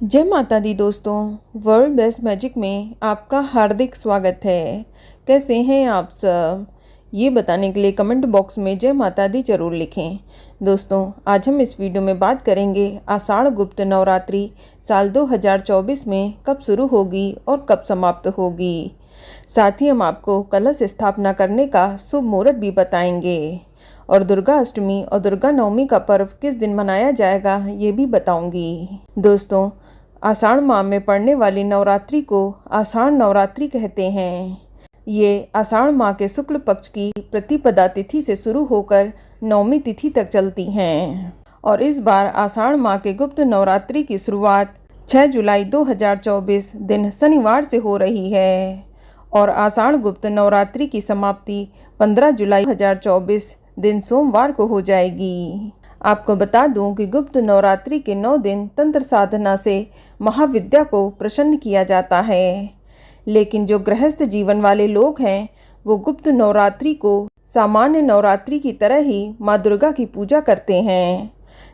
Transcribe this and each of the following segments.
जय माता दी दोस्तों, वर्ल्ड बेस्ट मैजिक में आपका हार्दिक स्वागत है। कैसे हैं आप सब? ये बताने के लिए कमेंट बॉक्स में जय माता दी जरूर लिखें। दोस्तों, आज हम इस वीडियो में बात करेंगे आषाढ़ गुप्त नवरात्रि साल 2024 में कब शुरू होगी और कब समाप्त होगी। साथ ही हम आपको कलश स्थापना करने का शुभ मुहूर्त भी बताएंगे और दुर्गा अष्टमी और दुर्गा नवमी का पर्व किस दिन मनाया जाएगा ये भी बताऊंगी। दोस्तों, आषाढ़ माह में पड़ने वाली नवरात्रि को आषाढ़ नवरात्रि कहते हैं। ये आषाढ़ माह के शुक्ल पक्ष की प्रतिपदा तिथि से शुरू होकर नवमी तिथि तक चलती हैं और इस बार आषाढ़ माह के गुप्त नवरात्रि की शुरुआत 6 जुलाई 2024 दिन शनिवार से हो रही है और आषाढ़ गुप्त नवरात्रि की समाप्ति 15 जुलाई 2024 दिन सोमवार को हो जाएगी। आपको बता दूं कि गुप्त नवरात्रि के 9 दिन तंत्र साधना से महाविद्या को प्रसन्न किया जाता है, लेकिन जो गृहस्थ जीवन वाले लोग हैं वो गुप्त नवरात्रि को सामान्य नवरात्रि की तरह ही माँ दुर्गा की पूजा करते हैं।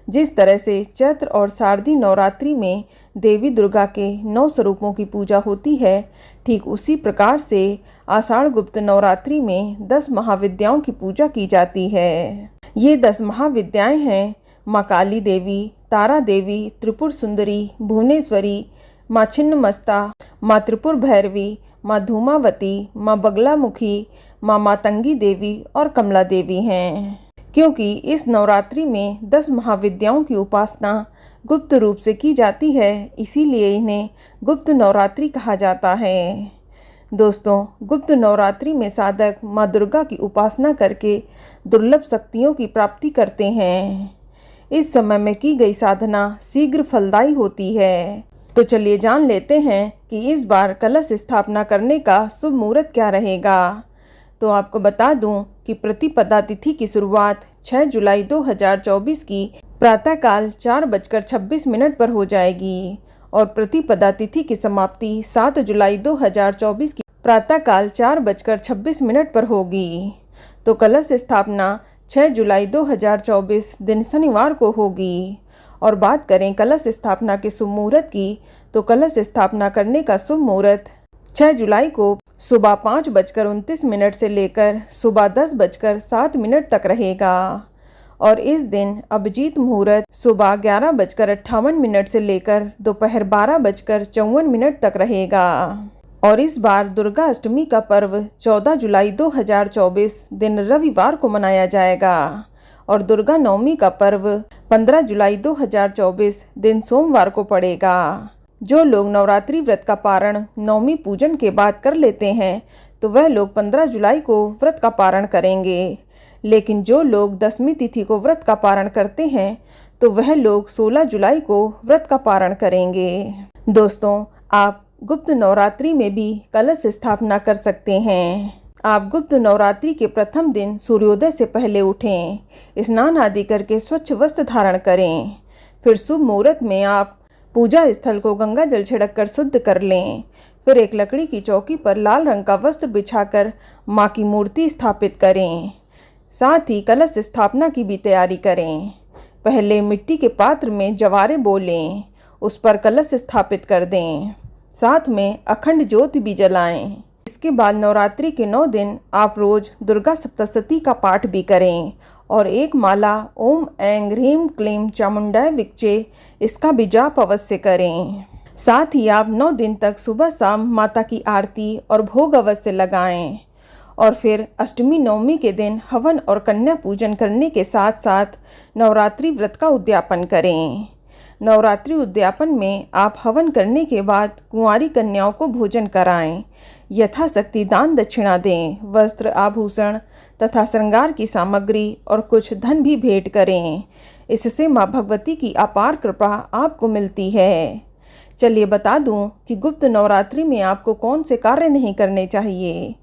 जिस तरह से चैत्र और शारदीय नवरात्रि में देवी दुर्गा के 9 स्वरूपों की पूजा होती है, ठीक उसी प्रकार से आषाढ़ गुप्त नवरात्रि में 10 महाविद्याओं की पूजा की जाती है। ये 10 महाविद्याएं हैं माँ काली देवी, तारा देवी, त्रिपुर सुंदरी, भुवनेश्वरी, माँ छिन्नमस्ता, माँ त्रिपुर भैरवी, माँ धूमावती, माँ बगलामुखी, माँ मातंगी देवी और कमला देवी हैं। क्योंकि इस नवरात्रि में 10 महाविद्याओं की उपासना गुप्त रूप से की जाती है, इसीलिए इन्हें गुप्त नवरात्रि कहा जाता है। दोस्तों, गुप्त नवरात्रि में साधक माँ दुर्गा की उपासना करके दुर्लभ शक्तियों की प्राप्ति करते हैं। इस समय में की गई साधना शीघ्र फलदायी होती है। तो चलिए जान लेते हैं कि इस बार कलश स्थापना करने का शुभ मुहूर्त क्या रहेगा। तो आपको बता दूं कि प्रतिपदा तिथि की शुरुआत 6 जुलाई 2024 की प्रातःकाल 4:26 पर हो जाएगी और प्रतिपदा तिथि की समाप्ति 7 जुलाई 2024 की प्रातःकाल 4:26 पर होगी। तो कलश स्थापना 6 जुलाई 2024 दिन शनिवार को होगी। और बात करें कलश स्थापना के शुभ मुहूर्त की, तो कलश स्थापना करने का शुभ मुहूर्त 6 जुलाई को सुबह 5:29 से लेकर सुबह 10:07 तक रहेगा और इस दिन अभिजीत मुहूर्त सुबह 11:58 से लेकर दोपहर 12:54 तक रहेगा। और इस बार दुर्गा अष्टमी का पर्व 14 जुलाई 2024 दिन रविवार को मनाया जाएगा और दुर्गा नवमी का पर्व 15 जुलाई 2024 दिन सोमवार को पड़ेगा। जो लोग नवरात्रि व्रत का पारण नवमी पूजन के बाद कर लेते हैं तो वह लोग 15 जुलाई को व्रत का पारण करेंगे, लेकिन जो लोग दशमी तिथि को व्रत का पारण करते हैं तो वह लोग 16 जुलाई को व्रत का पारण करेंगे। दोस्तों, आप गुप्त नवरात्रि में भी कलश स्थापना कर सकते हैं। आप गुप्त नवरात्रि के प्रथम दिन सूर्योदय से पहले उठें, स्नान आदि करके स्वच्छ वस्त्र धारण करें। फिर शुभ मुहूर्त में आप पूजा स्थल को गंगा जल छिड़क कर शुद्ध कर लें। फिर एक लकड़ी की चौकी पर लाल रंग का वस्त्र बिछाकर माँ की मूर्ति स्थापित करें। साथ ही कलश स्थापना की भी तैयारी करें। पहले मिट्टी के पात्र में जवारे बोलें, उस पर कलश स्थापित कर दें। साथ में अखंड ज्योति भी जलाएं। इसके बाद नवरात्रि के 9 दिन आप रोज दुर्गा सप्तशती का पाठ भी करें और एक माला ओम ऐं ह्रीं क्लीं चामुंडाय विच्चे इसका भी जाप अवश्य करें। साथ ही आप 9 दिन तक सुबह शाम माता की आरती और भोग अवश्य लगाएं और फिर अष्टमी नवमी के दिन हवन और कन्या पूजन करने के साथ साथ नवरात्रि व्रत का उद्यापन करें। नवरात्रि उद्यापन में आप हवन करने के बाद कुंवारी कन्याओं को भोजन कराएं, यथाशक्ति दान दक्षिणा दें, वस्त्र आभूषण तथा श्रृंगार की सामग्री और कुछ धन भी भेंट करें। इससे माँ भगवती की अपार कृपा आपको मिलती है। चलिए बता दूं कि गुप्त नवरात्रि में आपको कौन से कार्य नहीं करने चाहिए।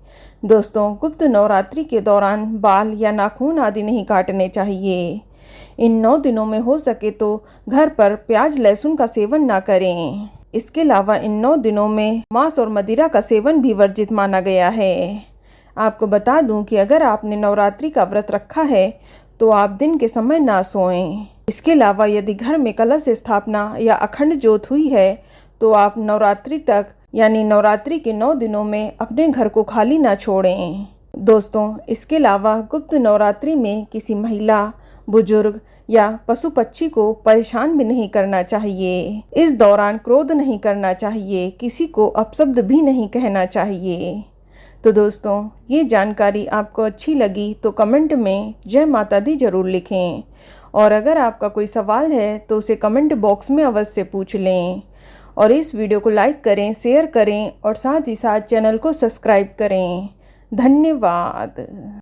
दोस्तों, गुप्त नवरात्रि के दौरान बाल या नाखून आदि नहीं काटने चाहिए। इन 9 दिनों में हो सके तो घर पर प्याज लहसुन का सेवन ना करें। इसके अलावा इन 9 दिनों में मांस और मदिरा का सेवन भी वर्जित माना गया है। आपको बता दूं कि अगर आपने नवरात्रि का व्रत रखा है तो आप दिन के समय ना सोएं। इसके अलावा यदि घर में कलश स्थापना या अखंड ज्योत हुई है तो आप नवरात्रि तक यानी नवरात्रि के 9 दिनों में अपने घर को खाली ना छोड़ें। दोस्तों, इसके अलावा गुप्त नवरात्रि में किसी महिला, बुजुर्ग या पशु पक्षी को परेशान भी नहीं करना चाहिए। इस दौरान क्रोध नहीं करना चाहिए, किसी को अपशब्द भी नहीं कहना चाहिए। तो दोस्तों, ये जानकारी आपको अच्छी लगी तो कमेंट में जय माता दी जरूर लिखें, और अगर आपका कोई सवाल है तो उसे कमेंट बॉक्स में अवश्य पूछ लें। और इस वीडियो को लाइक करें, शेयर करें और साथ ही साथ चैनल को सब्सक्राइब करें। धन्यवाद।